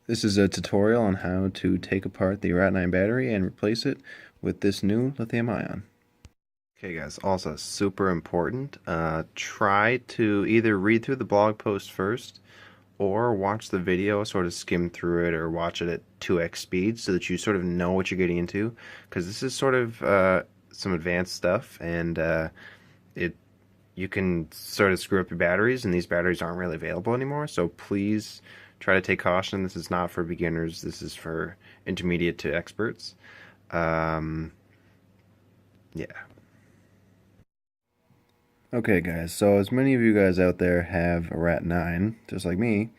This is a tutorial on how to take apart the R.A.T battery and replace it with this new lithium ion. Okay guys, also super important, try to either read through the blog post first or watch the video, sort of skim through it or watch it at 2x speed so that you sort of know what you're getting into, because this is sort of some advanced stuff, and you can sort of screw up your batteries, and these batteries aren't really available anymore, so please try to take caution. This is not for beginners, this is for intermediate to experts. Yeah. Okay guys, so as many of you guys out there have a R.A.T, just like me,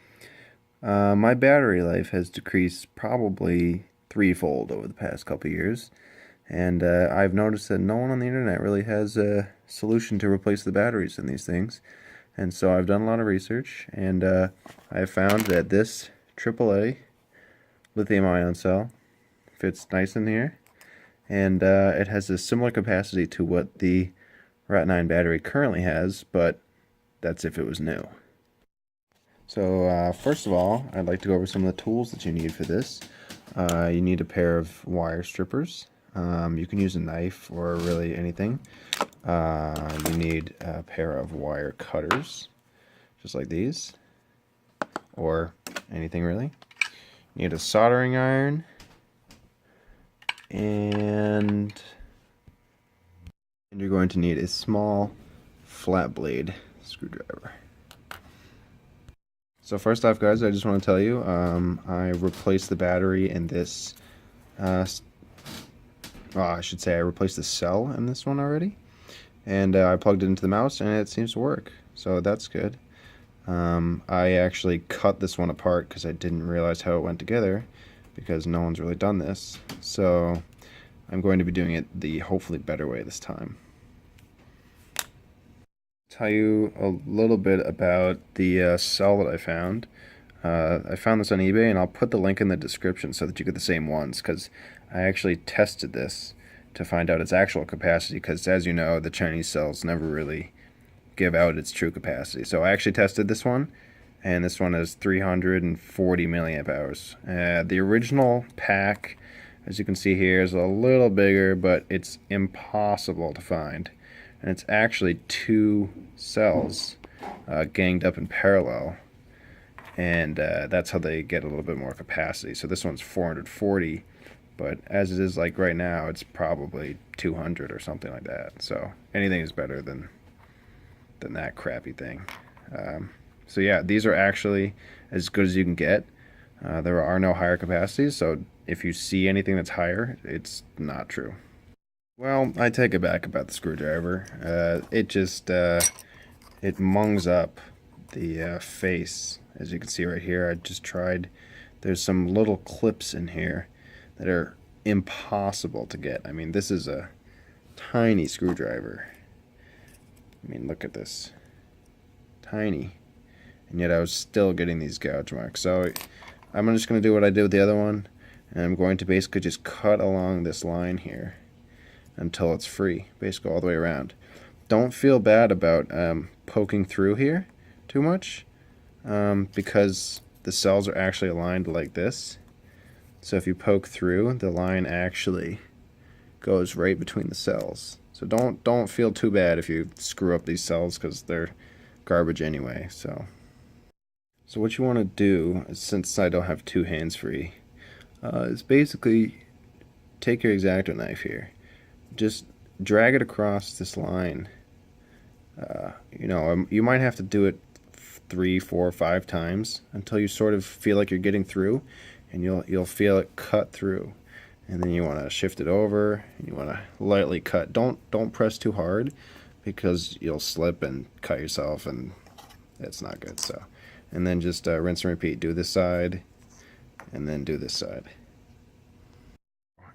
my battery life has decreased probably threefold over the past couple years, and I've noticed that no one on the internet really has a solution to replace the batteries in these things. And so I've done a lot of research, and I've found that this AAA lithium ion cell fits nice in here, and it has a similar capacity to what the R.A.T battery currently has, but that's if it was new. So first of all, I'd like to go over some of the tools that you need for this. You need a pair of wire strippers. You can use a knife or really anything. You need a pair of wire cutters, just like these, or anything really. You need a soldering iron, and you're going to need a small flat blade screwdriver. So first off, guys, I just want to tell you, I replaced the battery in this, I should say I replaced the cell in this one already, and I plugged it into the mouse, and it seems to work, so that's good. I actually cut this one apart because I didn't realize how it went together, because no one's really done this, so I'm going to be doing it the hopefully better way this time. Tell you a little bit about the cell that I found. I found this on eBay, and I'll put the link in the description so that you get the same ones, because I actually tested this to find out its actual capacity, because as you know, the Chinese cells never really give out its true capacity. So I actually tested this one, and this one is 340 milliamp hours. The original pack, as you can see here, is a little bigger, but it's impossible to find. And it's actually two cells ganged up in parallel, and that's how they get a little bit more capacity. So this one's 440, but as it is like right now, it's probably 200 or something like that. So anything is better than that crappy thing. So yeah, these are actually as good as you can get. There are no higher capacities, so if you see anything that's higher, it's not true. Well, I take it back about the screwdriver. It just, it mungs up the face. As you can see right here, I just tried. There's some little clips in here that are impossible to get. I mean, this is a tiny screwdriver. I mean, look at this. Tiny. And yet I was still getting these gouge marks. So I'm just going to do what I did with the other one, and I'm going to basically just cut along this line here until it's free, basically all the way around. Don't feel bad about poking through here too much, because the cells are actually aligned like this. So if you poke through, the line actually goes right between the cells. So don't feel too bad if you screw up these cells, because they're garbage anyway. So what you want to do, since I don't have two hands free, is basically take your X-Acto knife here. Just drag it across this line. You might have to do it 3, 4, 5 times until you sort of feel like you're getting through, and you'll feel it cut through. And then you want to shift it over, and you want to lightly cut. Don't press too hard, because you'll slip and cut yourself, and that's not good. So, and then just rinse and repeat. Do this side, and then do this side.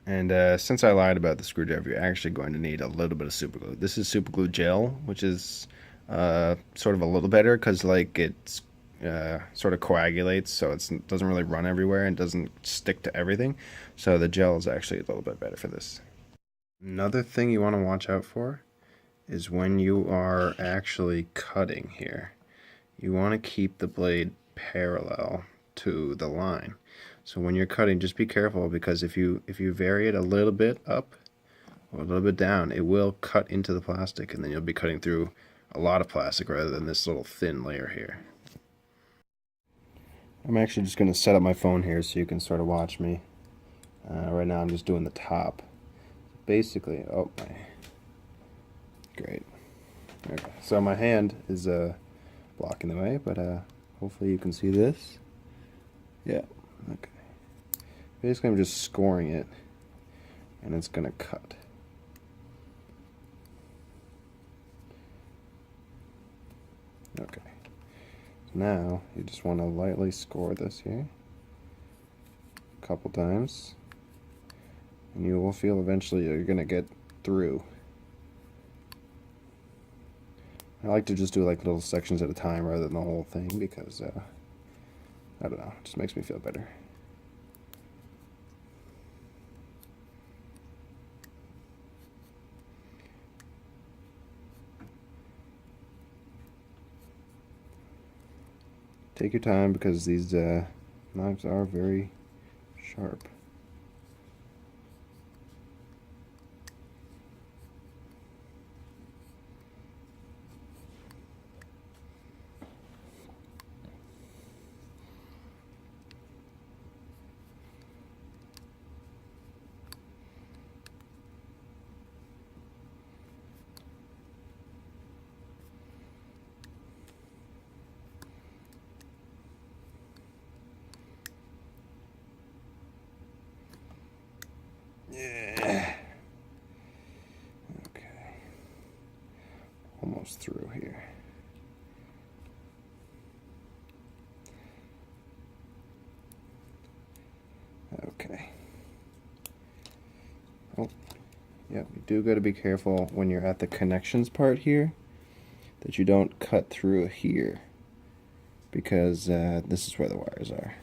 And since I lied about the screwdriver, you're actually going to need a little bit of super glue. This is super glue gel, which is sort of a little better, because like it's sort of coagulates, so it doesn't really run everywhere and doesn't stick to everything. So the gel is actually a little bit better for this. Another thing you want to watch out for is when you are actually cutting here. You want to keep the blade parallel to the line. So when you're cutting, just be careful, because if you vary it a little bit up or a little bit down, it will cut into the plastic, and then you'll be cutting through a lot of plastic rather than this little thin layer here. I'm actually just going to set up my phone here so you can sort of watch me. Right now I'm just doing the top. Basically, oh, great. Okay. So my hand is blocking the way, but hopefully you can see this. Yeah, okay. Basically I'm just scoring it, and it's going to cut. Okay. Now you just want to lightly score this here a couple times, and you will feel eventually you're going to get through. I like to just do like little sections at a time rather than the whole thing, because I don't know, it just makes me feel better. Take your time, because these knives are very sharp. Yeah. Okay. Almost through here. Okay. Oh, yeah, you do got to be careful when you're at the connections part here that you don't cut through here, because this is where the wires are.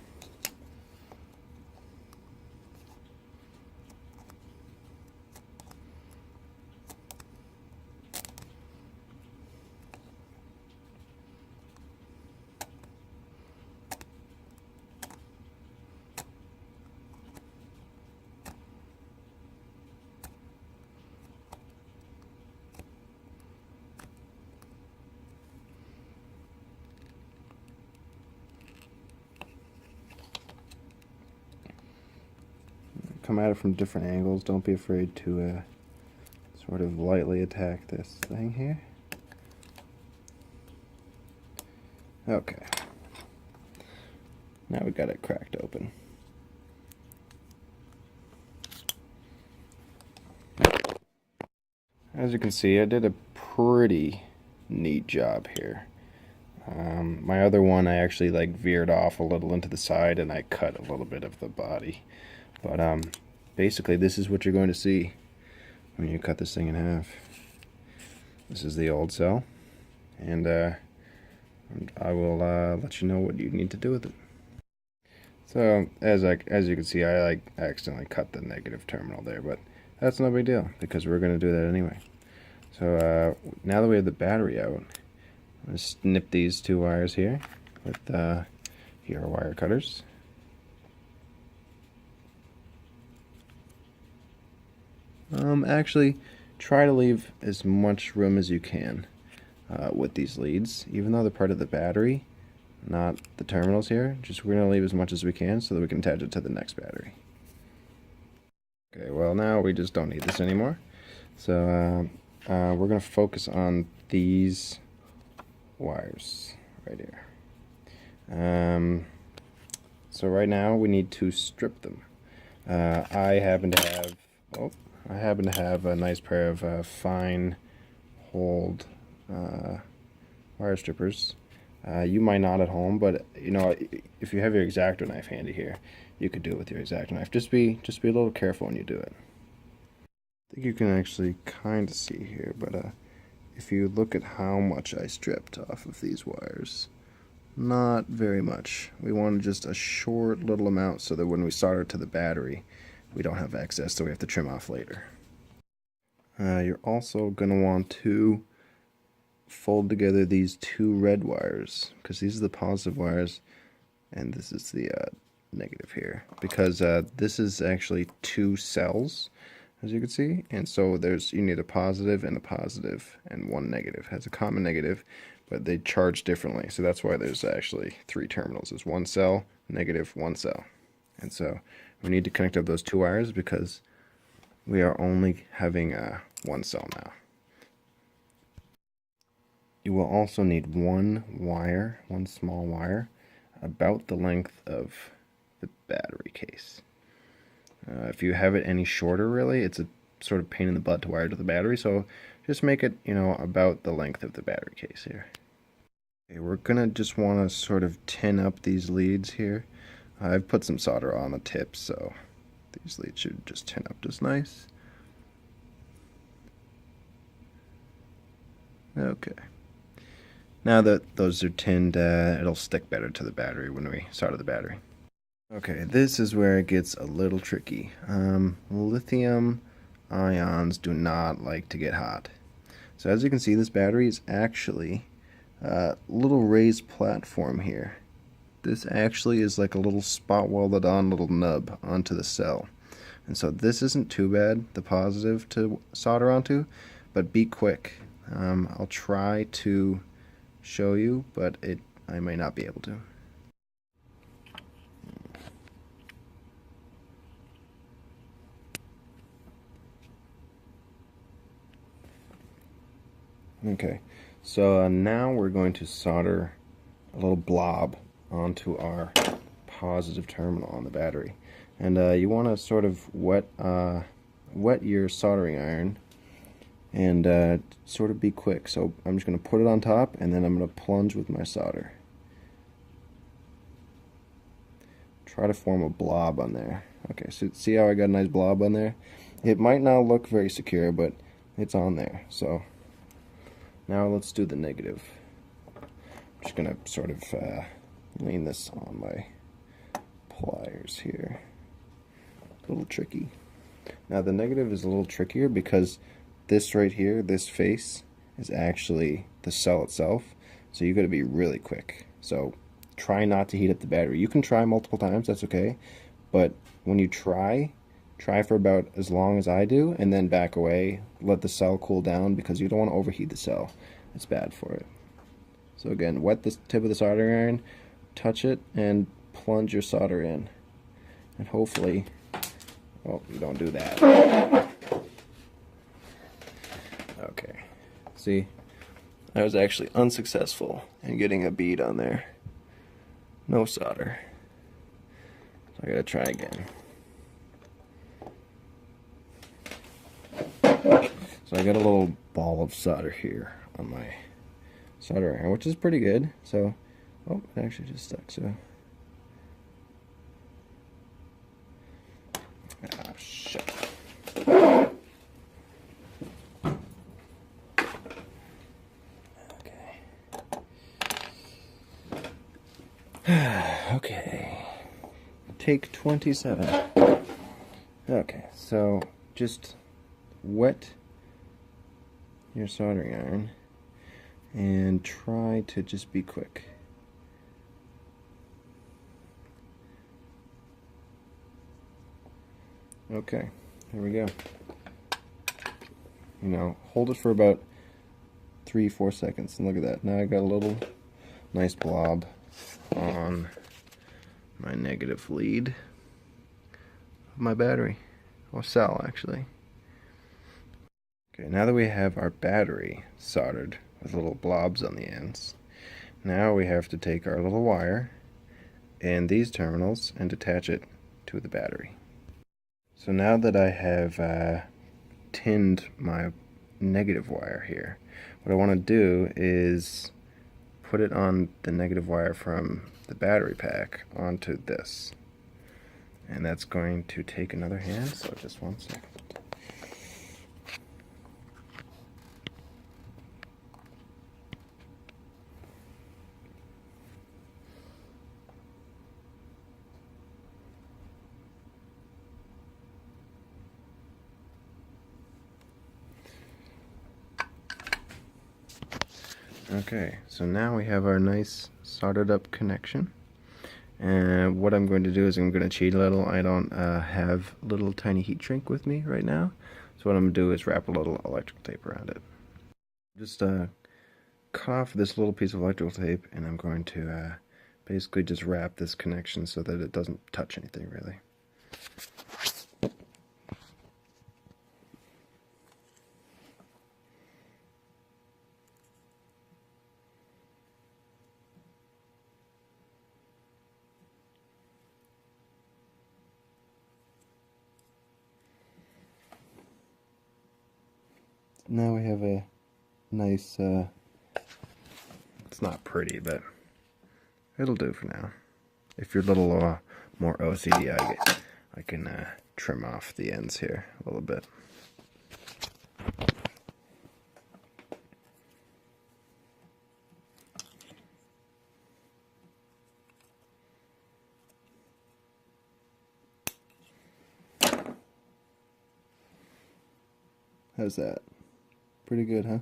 Come at it from different angles. Don't be afraid to sort of lightly attack this thing here. Okay. Now we got it cracked open. As you can see, I did a pretty neat job here. My other one, I actually like veered off a little into the side, and I cut a little bit of the body. But basically this is what you're going to see when you cut this thing in half. This is the old cell, and I will let you know what you need to do with it. So as you can see, I accidentally cut the negative terminal there, but that's no big deal, because we're going to do that anyway. So now that we have the battery out, I'm going to snip these two wires here with here are wire cutters. Actually, try to leave as much room as you can with these leads, even though they're part of the battery, not the terminals here. Just we're going to leave as much as we can so that we can attach it to the next battery. Okay, well now we just don't need this anymore. So we're going to focus on these wires right here. So right now we need to strip them. I happen to have a nice pair of fine hold wire strippers. You might not at home, but you know, if you have your X-Acto knife handy here, you could do it with your X-Acto knife. Just be a little careful when you do it. I think you can actually kind of see here, but if you look at how much I stripped off of these wires, not very much. We wanted just a short little amount so that when we solder it to the battery, we don't have excess that we have to trim off later. You're also going to want to fold together these two red wires, because these are the positive wires and this is the negative here, because this is actually two cells, as you can see, and so you need a positive and one negative. It has a common negative, but they charge differently, so that's why there's actually three terminals. There's one cell, negative, one cell. And so we need to connect up those two wires because we are only having one cell now. You will also need one wire, one small wire, about the length of the battery case. If you have it any shorter, really, it's a sort of pain in the butt to wire to the battery, so just make it, about the length of the battery case here. Okay, we're gonna just want to sort of tin up these leads here. I've put some solder on the tips, so these leads should just tin up just nice. Okay. Now that those are tinned, it'll stick better to the battery when we solder the battery. Okay, this is where it gets a little tricky. Lithium ions do not like to get hot. So as you can see, this battery is actually a little raised platform here. This actually is like a little spot welded on little nub onto the cell. And so this isn't too bad, the positive to solder onto, but be quick. I'll try to show you, but I may not be able to. Okay, so now we're going to solder a little blob onto our positive terminal on the battery. And you want to sort of wet your soldering iron and sort of be quick. So I'm just going to put it on top, and then I'm going to plunge with my solder. Try to form a blob on there. Okay, so see how I got a nice blob on there? It might not look very secure, but it's on there. So now let's do the negative. I'm just going to sort of lean this on my pliers here. A little tricky. Now the negative is a little trickier because this right here, this face, is actually the cell itself. So you got to be really quick. So try not to heat up the battery. You can try multiple times, that's okay. But when you try for about as long as I do, and then back away. Let the cell cool down because you don't want to overheat the cell. It's bad for it. So again, wet the tip of the soldering iron, touch it, and plunge your solder in. And hopefully, oh, you don't do that. Okay, see, I was actually unsuccessful in getting a bead on there. No solder. So I gotta try again. So I got a little ball of solder here on my solder iron, which is pretty good. So, oh, it actually just stuck, so. Ah, shit. Okay. Take 27. Okay, so just wet your soldering iron and try to just be quick. Okay, here we go. Hold it for about 3-4 seconds, and look at that. Now I got a little nice blob on my negative lead of my battery, or cell actually. Okay, now that we have our battery soldered with little blobs on the ends, now we have to take our little wire and these terminals and attach it to the battery. So now that I have tinned my negative wire here, what I want to do is put it on the negative wire from the battery pack onto this. And that's going to take another hand, so just 1 second. Okay, so now we have our nice soldered up connection, And what I'm going to do is I'm going to cheat a little. I don't have a little tiny heat shrink with me right now. So what I'm going to do is wrap a little electrical tape around it. Just cut off this little piece of electrical tape, and I'm going to basically just wrap this connection so that it doesn't touch anything really. Now we have a nice, it's not pretty, but it'll do for now. If you're a little more OCD, I can trim off the ends here a little bit. How's that? Pretty good, huh?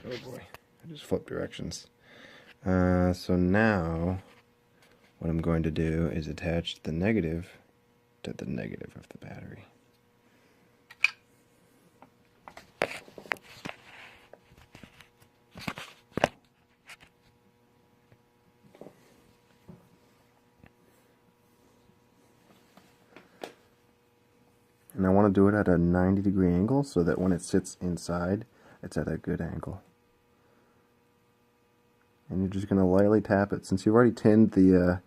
Oh boy, I just flipped directions. So now, what I'm going to do is attach the negative to the negative of the battery. And I want to do it at a 90-degree angle so that when it sits inside, it's at a good angle. And you're just going to lightly tap it. Since you've already tinned the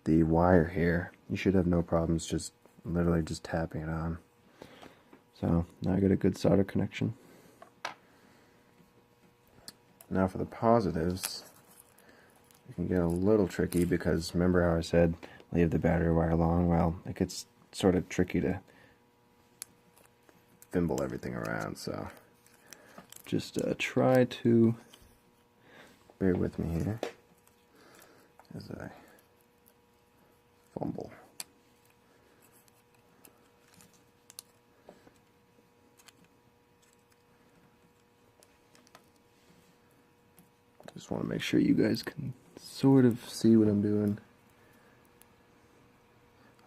wire here, you should have no problems just literally just tapping it on. So now I got a good solder connection. Now for the positives, it can get a little tricky because remember how I said leave the battery wire long? Well, it gets sort of tricky to thimble everything around, so just try to bear with me here as I fumble. Just want to make sure you guys can sort of see what I'm doing.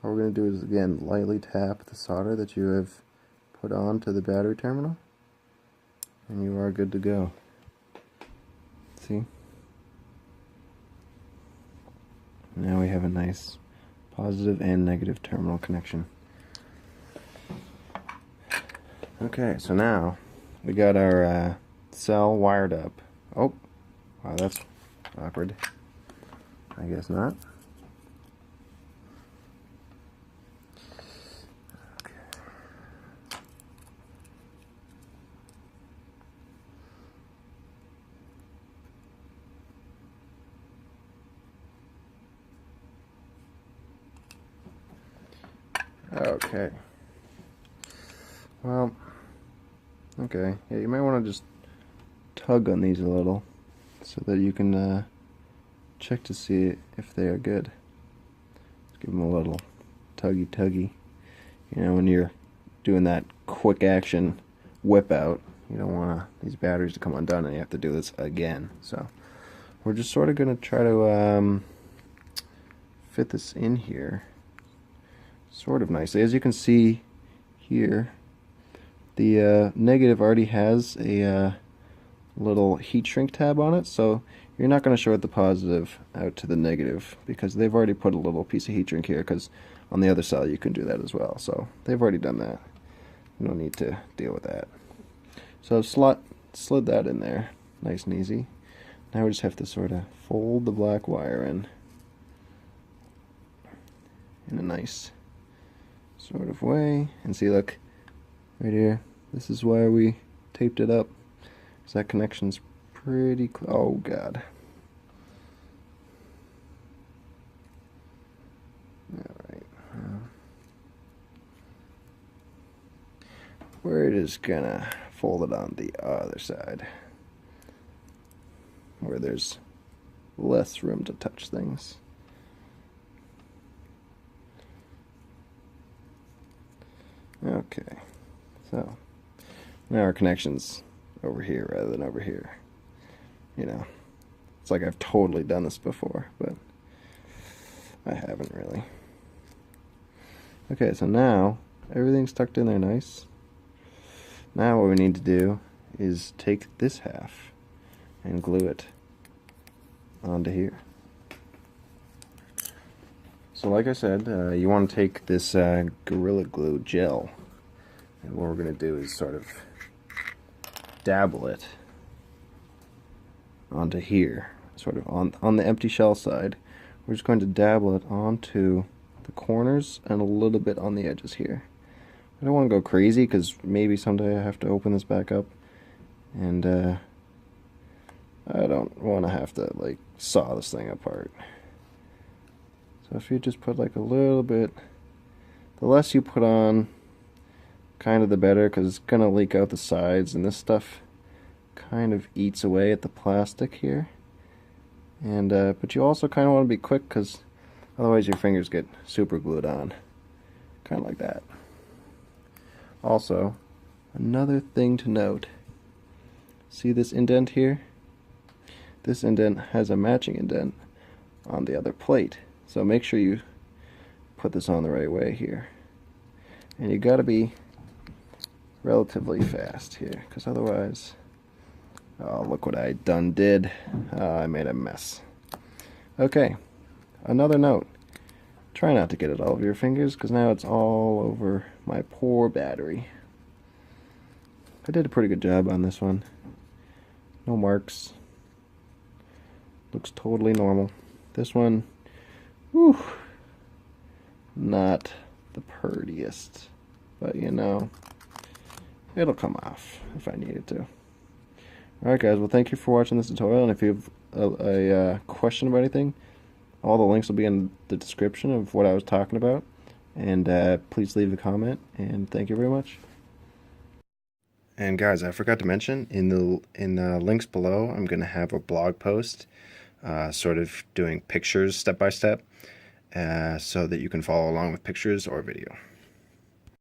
All we're going to do is again lightly tap the solder that you have put onto the battery terminal, and you are good to go. See? Now we have a nice positive and negative terminal connection. Okay, so now we got our cell wired up. Oh, wow, that's awkward. I guess not. Okay. Well, okay. Yeah, you might want to just tug on these a little so that you can check to see if they are good. Just give them a little tuggy. You know, when you're doing that quick action whip out, you don't want these batteries to come undone and you have to do this again. So we're just sort of going to try to fit this in here sort of nicely. As you can see here, the negative already has a little heat shrink tab on it, so you're not going to short the positive out to the negative because they've already put a little piece of heat shrink here, because on the other side you can do that as well. So they've already done that. No need to deal with that. So I've slid that in there nice and easy. Now we just have to sort of fold the black wire in a nice sort of way, and see, look right here, this is why we taped it up, because that connection's pretty oh god. Alright, we're just gonna fold it on the other side where there's less room to touch things. Okay, so now our connection's over here rather than over here. you know, it's like I've totally done this before, but I haven't really. Okay, so now everything's tucked in there nice. Now what we need to do is take this half and glue it onto here. So like I said, you want to take this Gorilla Glue gel, and what we're going to do is sort of dabble it onto here, sort of on the empty shell side. We're just going to dabble it onto the corners and a little bit on the edges here. I don't want to go crazy because maybe someday I have to open this back up, and I don't want to have to like saw this thing apart. So if you just put like a little bit, the less you put on, kind of the better, because it's going to leak out the sides, and this stuff kind of eats away at the plastic here. And but you also kind of want to be quick, because otherwise your fingers get super glued on, kind of like that. Also, another thing to note, see this indent here? This indent has a matching indent on the other plate, so make sure you put this on the right way here. And you gotta be relatively fast here, because otherwise, oh, look what I did. I made a mess. Okay, another note. Try not to get it all over your fingers, because now it's all over my poor battery. I did a pretty good job on this one. No marks. Looks totally normal. This one, whew, not the prettiest, but you know, it'll come off if I need it to. Alright guys, well thank you for watching this tutorial, and if you have a question about anything, all the links will be in the description of what I was talking about, and please leave a comment, and thank you very much. And guys, I forgot to mention, in the links below, I'm going to have a blog post sort of doing pictures step by step, so that you can follow along with pictures or video.